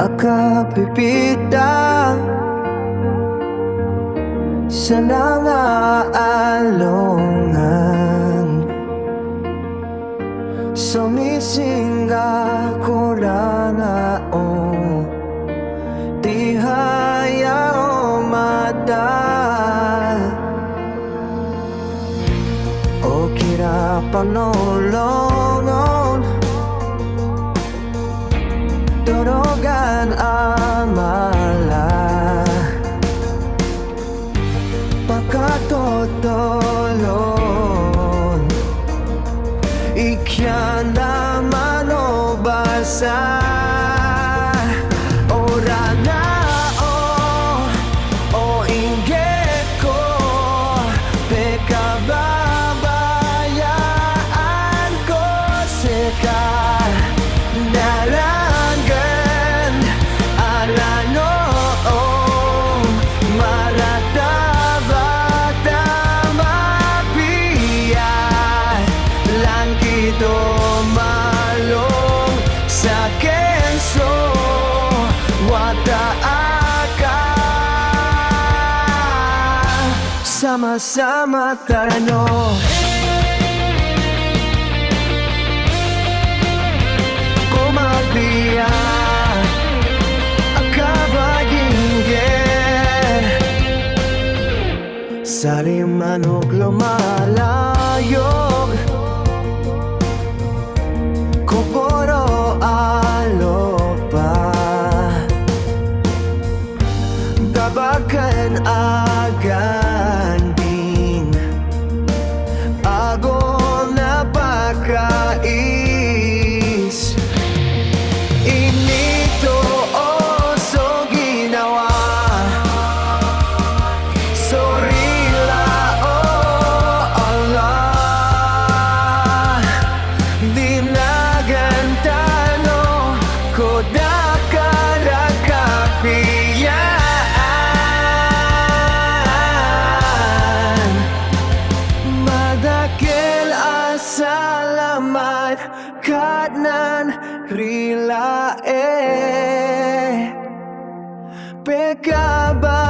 akapipita sa nangaalongan. Sumisinga ko lang di hayao madal o kira panolongon dorogan amala pakatotolon ikyan naman o basa ora na o inggit ko pekababayaan ko seka nalangan alano maratabat mapiyat langkit malong sa kenso wataaka sama-sama tano kumabiyat akabagingin sari manok lumalayog koporo alopa babakan aganding agon na pakais inito oso ginawa sorila Allah dinagantano kodakarakapiyaan madakil asalamat katnan rilae pekaba